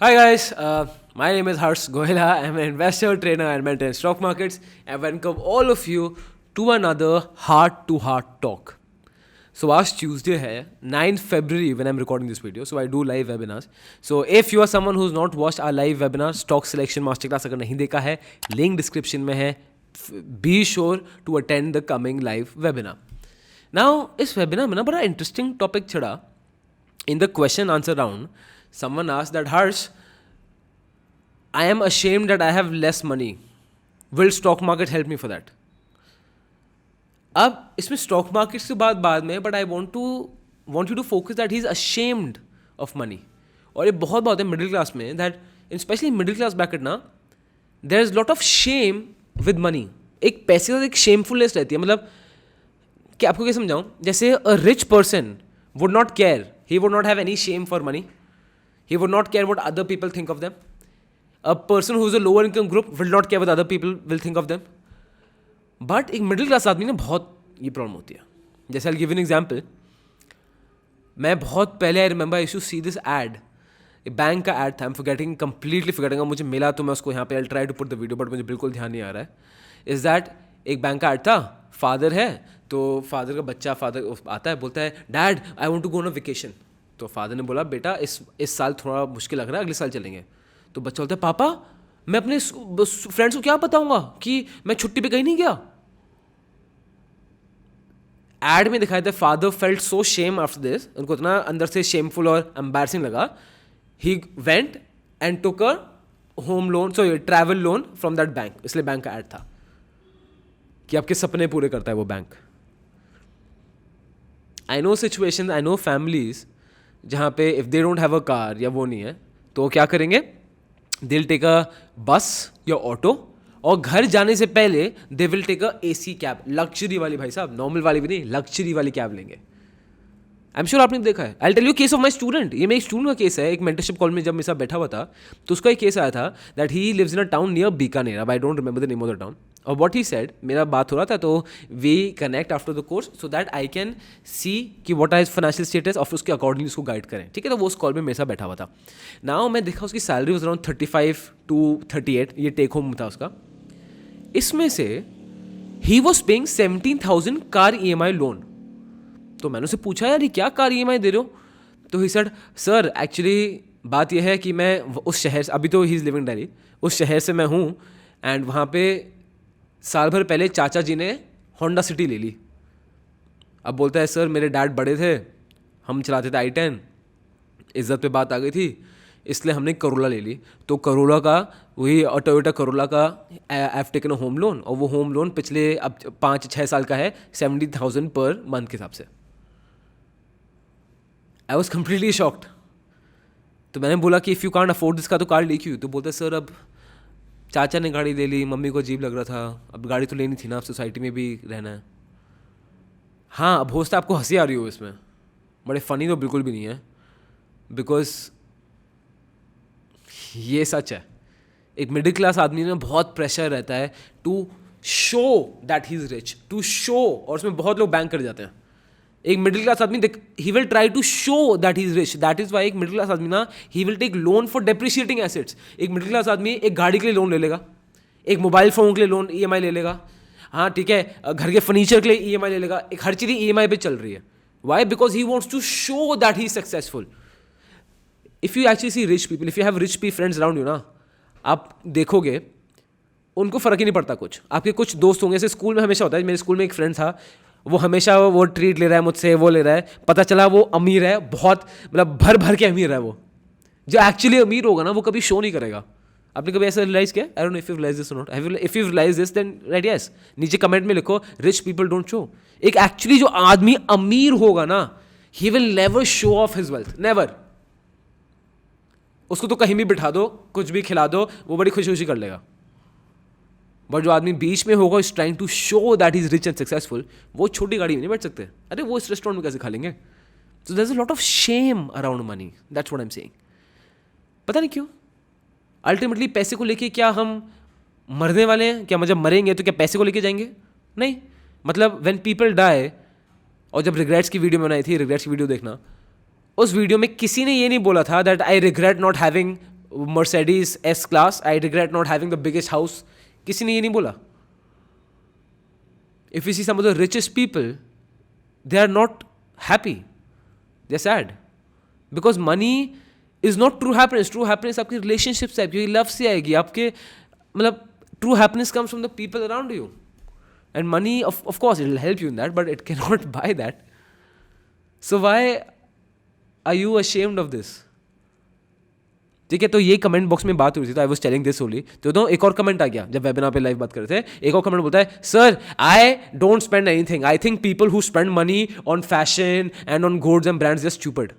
Hi guys, my name is Harsh Goela. I'm an investor, trainer, and mentor in stock markets. I welcome all of you to another heart-to-heart talk. So आज Tuesday है 9th February when I'm recording this video. So I do live webinars. So if you are someone who's not watched our live webinar, stock selection masterclass अगर नहीं देखा है, link description में है. Be sure to attend the coming live webinar. Now इस webinar में ना बड़ा interesting topic चढ़ा. In the question answer round, someone asked that Harsh, I am ashamed that I have less money. Will stock market help me for that? अब इसमें stock market की बात बाद में, but I want you to focus that he is ashamed of money. और ये बहुत बात है मिडिल क्लास में, that in specially middle class bracket ना, there is lot of shame with money. एक पैसे का एक शेमफुलनेस रहती है. मतलब कि आपको क्या समझाऊं, जैसे a rich person would not care, he would not have any Shem for money, he would not care what other people think of them. A person who is a lower income group will not care what other people will think of them. But एक middle class आदमी ने बहुत ये problem होती है. जैसे I'll give you an example. मैं बहुत पहले I remember I used to see this ad, bank का एड था. Completely forgetting. मुझे मिला तो मैं उसको यहाँ पे I'll try to put the video, but मुझे बिल्कुल ध्यान नहीं आ रहा है. इज दैट एक बैंक का एड था. फादर है तो फादर का बच्चा, फादर आता है, बोलता है dad I want to go on a vacation. तो फादर ने बोला बेटा इस साल थोड़ा मुश्किल लग रहा है, अगले साल चलेंगे. तो बच्चा बोलता है पापा मैं अपने फ्रेंड्स को क्या बताऊंगा कि मैं छुट्टी पे कहीं नहीं गया. एड में दिखाया था father felt so shame after this, उनको इतना अंदर से शेमफुल और एम्बैरसिंग लगा. He went and took a home loan, sorry travel loan from that bank. इसलिए बैंक का एड था कि आपके सपने पूरे करता है वो बैंक. I know situation, I know families जहाँ पे if they don't have a car या वो नहीं है तो क्या करेंगे, दे विल टेक अ बस या ऑटो, और घर जाने से पहले they will take a AC cab, luxury वाली. भाई साहब नॉर्मल वाली भी नहीं, लग्जरी वाली कैब लेंगे. आई एम श्योर आपने देखा है. I tell you case of my student. ये मेरे एक स्टूडेंट का केस है. एक मेंटरशिप कॉल में जब मेरे साथ बैठा हुआ था तो उसका एक केस आया था that he lives in a town near Bikaner. अब I don't remember the name of the town. और व्हाट ही सेड, मेरा बात हो रहा था तो we connect after the course so that I can see कि व्हाट आर फाइनेंशियल स्टेटस और उसके अकॉर्डिंगली उसको गाइड करें. ठीक है, तो वो उस कॉल में मेरे साथ बैठा हुआ था. नाउ मैं देखा उसकी सैलरी वॉज अराउंड 35 to 38, ये टेक होम था उसका. इसमें से he was paying 17,000 car EMI loan. तो मैंने उससे पूछा यार ये क्या कार EMI दे रहे हो. तो ही सेड सर एक्चुअली बात यह है कि मैं उस शहर से, अभी तो ही इज़ लिविंग दिल्ली, उस शहर से मैं हूँ एंड वहाँ पे साल भर पहले चाचा जी ने होंडा सिटी ले ली. अब बोलता है सर मेरे डैड बड़े थे, हम चलाते थे i10, इज्जत पे बात आ गई थी इसलिए हमने करोला ले ली. तो करोला का वही टोयोटा करोला का I taken a home loan, और वो होम लोन पिछले अब 5-6 साल का है 70,000 पर मंथ के हिसाब से. I was completely shocked. तो मैंने बोला कि if you can't afford this, का तो कार ले क्यों. तो बोलते सर अब चाचा ने गाड़ी ले ली, मम्मी को अजीब लग रहा था, अब गाड़ी तो लेनी थी ना, अब सोसाइटी में भी रहना है. हाँ अब हो सकता है आपको हंसी आ रही हो इसमें, बड़े फ़नी तो बिल्कुल भी नहीं है, बिकॉज ये सच है. एक मिडिल क्लास आदमी में बहुत प्रेशर रहता है to show that he is rich, to show, और उसमें बहुत लोग बैंक कर जाते हैं. एक मिडिल क्लास आदमी he will try to show that he is rich. That is why एक मिडिल क्लास आदमी ना he will take loan for depreciating assets. एक मिडिल क्लास आदमी एक गाड़ी के लिए लोन ले लेगा, एक मोबाइल फ़ोन के लिए लोन EMI ले लेगा, हाँ ठीक है, घर के फर्नीचर के लिए EMI ले लेगा. एक हर चीज़ EMI पे चल रही है. Why? Because he wants to show that he is successful. If you actually see rich people, if you have rich पी फ्रेंड्स अराउंड यू ना, आप देखोगे उनको फ़र्क ही नहीं पड़ता कुछ. आपके कुछ दोस्त होंगे, जैसे स्कूल में हमेशा होता है, मेरे स्कूल में एक फ्रेंड था, वो हमेशा वो ट्रीट ले रहा है मुझसे, वो ले रहा है, पता चला वो अमीर है बहुत, मतलब भर भर के अमीर है. वो जो एक्चुअली अमीर होगा ना वो कभी शो नहीं करेगा. आपने कभी ऐसा रियलाइज किया? I don't know if you realise this और not. If you realise this then write yes, नीचे कमेंट में लिखो रिच पीपल डोंट शो. एक एक्चुअली जो आदमी अमीर होगा ना, he will never show off his wealth, never. उसको तो कहीं भी बिठा दो, कुछ भी खिला दो, वो बड़ी खुशी खुशी कर लेगा. बट जो आदमी बीच में होगा is trying to show that is rich and successful, वो छोटी गाड़ी में नहीं बैठ सकते. अरे वो इस रेस्टोरेंट में कैसे खा लेंगे. So there is a lot of shame around money. That's what I am saying. पता नहीं क्यों अल्टीमेटली पैसे को लेके क्या हम मरने वाले हैं क्या? मतलब मरेंगे तो क्या पैसे को लेके जाएंगे? नहीं. मतलब व्हेन पीपल डाई, और जब रिग्रेट्स की वीडियो बनाई थी, रिग्रेट्स की वीडियो देखना, उस वीडियो में किसी ने ये नहीं बोला था that I regret not having Mercedes S class, I regret not having the biggest house. किसी ने ये नहीं बोला. If you see some of the richest people, they are not happy, they are sad, because money is not true happiness. True happiness आपकी relationship से, आपकी love से आएगी. आपके मतलब true happiness comes from the people around you. And money, of course, it will help you in that, but it cannot buy that. So why are you ashamed of this? ठीक है, तो ये comment box में बात हुई थी, तो I was telling this only. तो एक और कमेंट आ गया जब वेबिनार पे लाइव बात कर रहे थे. एक और कमेंट बोलता है, sir I don't spend anything, I think people who spend money on fashion and on goods and brands just stupid.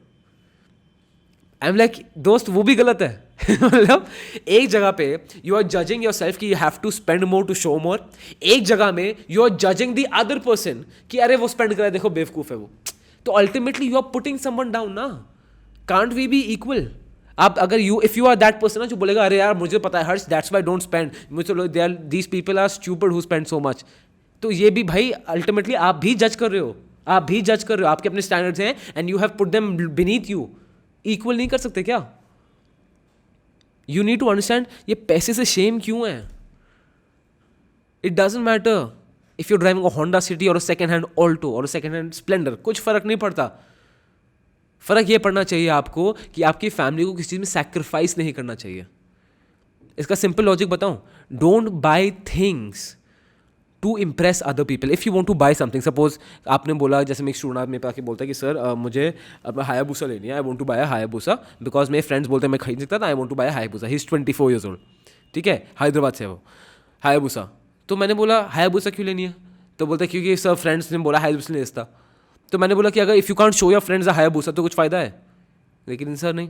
I am like, दोस्त वो भी गलत है. मतलब एक जगह पे you are judging yourself कि you have to spend more to show more. एक जगह में you are judging the other person कि अरे वो स्पेंड कर रहा है, देखो बेवकूफ है वो. तो ultimately you are putting someone down ना. Can't we be equal? आप अगर if you are that person ना जो बोलेगा अरे यार मुझे पता है Harsh, that's why don't spend, मुझे they are these people are stupid who spend so much. तो ये भी भाई अल्टीमेटली आप भी जज कर रहे हो. आप भी जज कर रहे हो. आपके अपने स्टैंडर्ड्स हैं and you have put them beneath you. Equal नहीं कर सकते क्या? यू नीड टू अंडरस्टैंड ये पैसे से शेम क्यों है. It doesn't matter if you driving a Honda city और सेकेंड हैंड ऑल्टो और सेकेंड हैंड स्प्लेंडर, कुछ फर्क नहीं पड़ता. फर्क ये पड़ना चाहिए आपको कि आपकी फैमिली को किसी चीज़ में सैक्रिफाइस नहीं करना चाहिए. इसका सिंपल लॉजिक बताऊं, don't buy things to impress other people. If you want to buy something, suppose आपने बोला, जैसे एक स्टूडेंट मेरे पास आके बोलता है कि सर मुझे अब हायाबुसा लेनी है, I want to buy Hayabusa because मेरे फ्रेंड्स बोलते हैं मैं खरीद सकता था, I want to buy Hayabusa. He is 24 years old. ठीक है, हैदराबाद से है वो. हायाबुसा. तो मैंने बोला हायाबुसा क्यों लेनी है? तो बोलता है क्योंकि सब फ्रेंड्स ने बोला हायाबुसा ले सकता. तो मैंने बोला कि अगर if you can't show your friends a Hayabusa तो कुछ फ़ायदा है. लेकिन सर नहीं.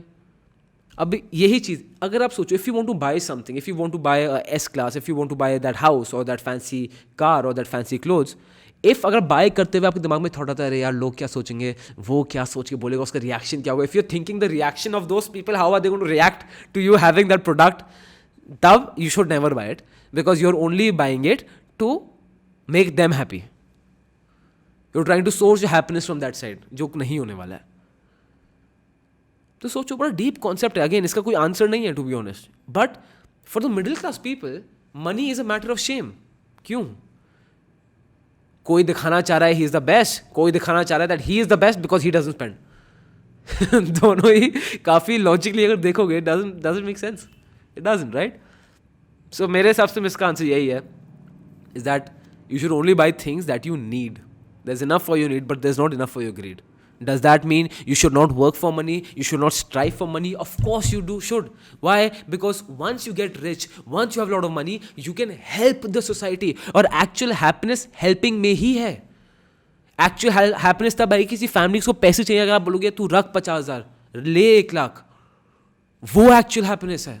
अब यही चीज़ अगर आप सोचो, if you want to buy something, if you want to buy S class, if you want to buy that house और दैट फैंसी कार और दैट फैंसी क्लोथ्स, इफ़ अगर बाय करते हुए आपके दिमाग में थॉट आता है अरे यार लोग क्या सोचेंगे, वो क्या सोच के बोलेगा, उसका रिएक्शन क्या होगा, if you are thinking the reaction of those people, how are they going to react to you having that product, तब you should never buy it because you are only buying it to make them happy. You are trying to source happiness from that side, जो नहीं होने वाला है. तो सोचो, बड़ा deep concept है. अगेन इसका कोई आंसर नहीं है to be honest. But for the middle class people money is a matter of shame. क्यों? कोई दिखाना चाह रहा है ही इज द बेस्ट, कोई दिखाना चाह रहा है that he is the best because he doesn't spend. दोनों ही काफी लॉजिकली अगर देखोगे doesn't make sense. It doesn't, right? So मेरे हिसाब से इसका आंसर यही है, is that you should only buy things that you need. There is enough for your need but there is not enough for your greed. Does that mean you should not work for money? You should not strive for money? Of course you should. Why? Because once you get rich, once you have a lot of money, you can help the society. और actual happiness helping में ही है. Actual happiness तब है किसी family को पैसे चाहिए, अगर आप बोलोगे तू रख 50,000 ले 1,00,000, वो actual happiness है.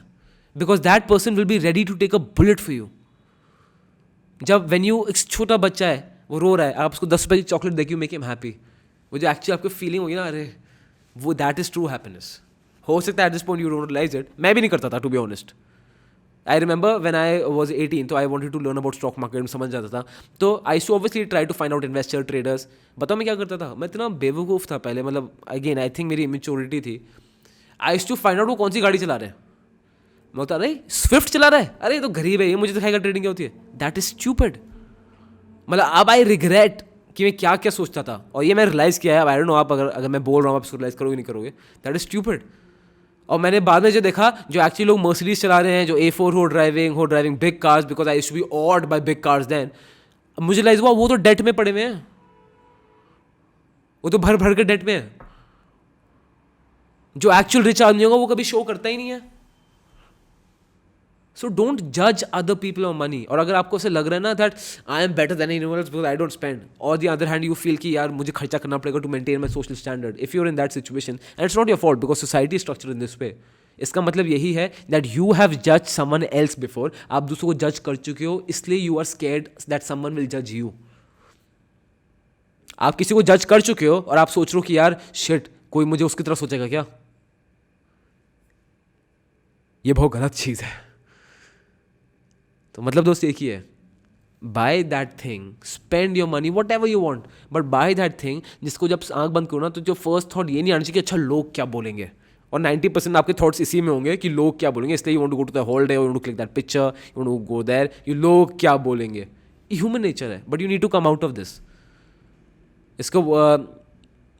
Because that person will be ready to take a bullet for you. जब when you एक छोटा बच्चा है वो रो रहा है, आप उसको 10 रुपए की चॉकलेट देके मेक हिम हैप्पी, वो जो एक्चुअली आपको फीलिंग होगी ना, अरे वो दैट इज ट्रू हैप्पीनेस. हो सकता है at this point you don't realise it. मैं भी नहीं करता था to be honest. I remember when I was 18, तो I wanted to learn about stock market, समझ जाता था. तो I so obviously try to find out investor traders. बताओ मैं क्या करता था, मैं इतना बेवकूफ़ था पहले. मतलब अगेन आई थिंक मेरी इमेच्योरिटी थी. I used to find out वो कौन सी गाड़ी चला रहे हैं. मैं होता अरे स्विफ्ट चला रहा है, अरे ये तो गरीब है, ये मुझे दिखाएगा ट्रेडिंग क्या होती है. That is stupid. मतलब अब आई रिग्रेट कि मैं क्या क्या सोचता था, और ये मैं रियलाइज़ किया है. आई डोंट नो आप अगर मैं बोल रहा हूँ आप इसको रियलाइज़ करोगे नहीं करोगे. That is stupid. और मैंने बाद में जो देखा, जो एक्चुअली लोग मर्सिडीज चला रहे हैं, जो A4 हो driving big cars, because I used to be odd by big cars then, मुझे रियलाइज हुआ वो तो डेट में पड़े हुए हैं, वो तो भर भर के डेट में है. जो एक्चुअल रिच आदमी होगा वो कभी शो करता ही नहीं है. सो डोंट जज अदर पीपल ऑन मनी. और अगर आपको ऐसे लग रहा है ना that I am better than anyone else because I don't spend, और the other hand you feel कि यार मुझे खर्चा करना पड़ेगा to maintain my social standard, if you are in that situation and it's not your fault because society structure in this way. इसका मतलब यही है दैट यू हैव जज समवन एल्स बिफोर. आप दूसरों को जज कर चुके हो, इसलिए you are scared that someone will जज यू. आप किसी को जज कर चुके हो और आप सोच रहे हो कि यार शिट, कोई मुझे उसकी तरफ सोचेगा क्या. ये बहुत गलत चीज़ है. तो मतलब दोस्त एक ही है, by that thing, spend your money what ever you want, but by that thing जिसको जब आंख बंद करो ना तो जो फर्स्ट थॉट ये नहीं आना चाहिए कि अच्छा लोग क्या बोलेंगे. और 90% आपके थॉट्स इसी में होंगे कि लोग क्या बोलेंगे, इसलिए you want to go to the holiday, you want to click that picture, you want to go there, you लोग क्या बोलेंगे. ह्यूमन नेचर है, but you need to come out of this.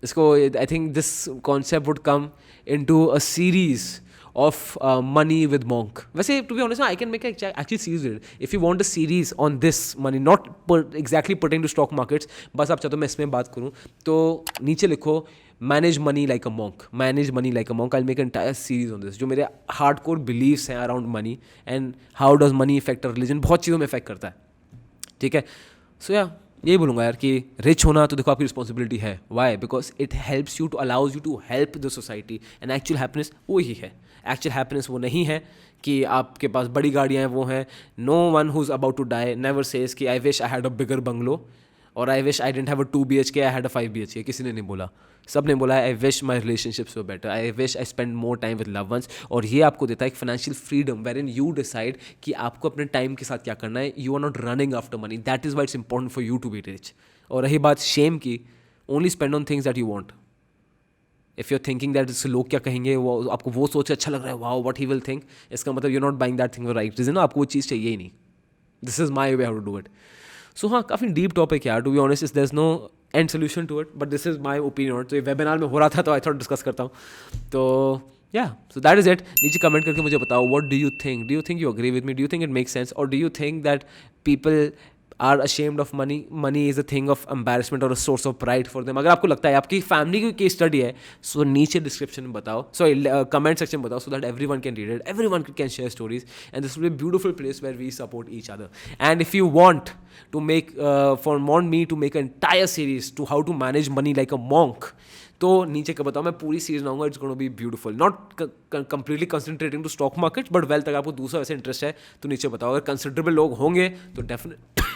इसको I think this concept would come into a series of money with monk. वैसे to be honest, I can make actually series it. If you want a series on this money, not exactly pertaining to stock markets, बस आप चाहते हो मैं इसमें बात करूँ तो नीचे लिखो manage money like a monk. Manage money like a monk. I'll make an entire series on this. जो मेरे hardcore beliefs हैं around money and how does money affect a religion, बहुत चीज़ों में affect करता है. ठीक है. So yeah, यही बोलूँगा यार कि रिच होना तो देखो आपकी रिस्पॉन्सिबिलिटी है. Why? Because it helps you to allows you to help the society. And actual happiness वो ही है. एक्चुअल हैप्पीनेस वो नहीं है कि आपके पास बड़ी गाड़ियाँ हैं, वो हैं. No one who is about to die never says कि I wish I had a bigger bungalow और I wish I didn't have a 2 BHK, I had a 5 BHK. किसी ने नहीं बोला. सब ने बोला I wish my relationships were better, I wish I spend more time with love ones. और ये आपको देता है एक financial freedom wherein you decide कि आपको अपने टाइम के साथ क्या करना है. You are not running after money. That is why it's important for you to be rich. और रही बात शेम की, only spend on things that you want. If you are thinking that लोग क्या कहेंगे, वो आपको वो सोच अच्छा लग रहा है, wow what he will think, इसका मतलब you not buying that thing for right reason. आपको वो चीज़ चाहिए ही नहीं. This is my way how to do it. So हाँ, काफ़ी डीप टॉपिक है यार. To be honest, there is no end solution to it, but this is my opinion. तो ये वेबिनार में हो रहा था तो आई थॉट डिस्कस करता हूँ. तो yeah so that is it. नीचे कमेंट करके मुझे बताओ what do you think. Do you think you agree with me? Do you think it make sense? और do you think that people are ashamed of money? Money is a thing of embarrassment or a source of pride for them. अगर आपको लगता है आपकी family की case study है, सो नीचे description में बताओ, सॉरी कमेंट सेक्शन में बताओ, so that everyone can read it, everyone can share stories, and this will be beautiful place where we support each other. And if you want to make want me to make an entire series to how to manage money like a monk, तो नीचे का बताओ, मैं पूरी series लाऊंगा. It's gonna be beautiful. Not completely concentrating to stock market, but wealth अगर आपको दूसरा वैसे इंटरेस्ट है तो नीचे बताओ. अगर कंसिडरेबल लोग होंगे तो डेफिनेट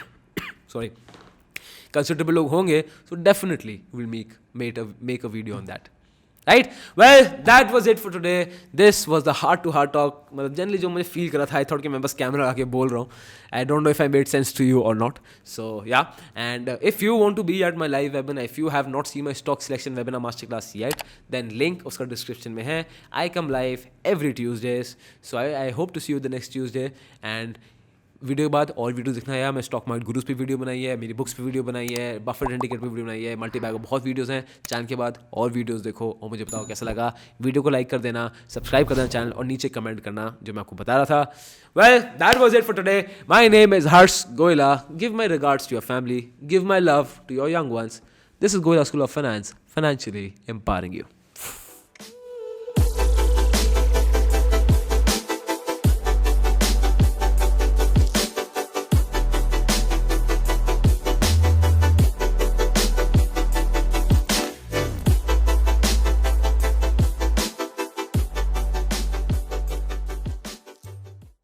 considerable लोग होंगे, so definitely we'll make a video on that. Right? Well, that was it for today. This was the heart to heart talk. मतलब जनरली जो मुझे फील करा था, आई थॉट कि मैं बस कैमरा आके बोल रहा हूँ. I don't know if I made sense to you और not. So yeah, and if you want to be at my live webinar, if you have not seen my stock selection webinar master class yet, then link उसका description में है. I come live every Tuesdays, so I hope to see you the next Tuesday. And video के बाद और video दिखना है. मैं stock market gurus पे वीडियो बनाई है, मेरी बुक्स पे वीडियो बनाई है, बफेट एंड टिकट पे वीडियो बनाई है, मल्टी बैग बहुत वीडियोस हैं. चैनल के बाद और वीडियोस देखो और मुझे बताओ कैसा लगा. वीडियो को लाइक कर देना, सब्सक्राइब कर देना चैनल, और नीचे कमेंट करना जो मैं आपको बता रहा था. Well, that was it for today. My name is Harsh Goyla. Give my regards to your family, give my love to your young ones. This is Goyla school of finance, financially empowering you.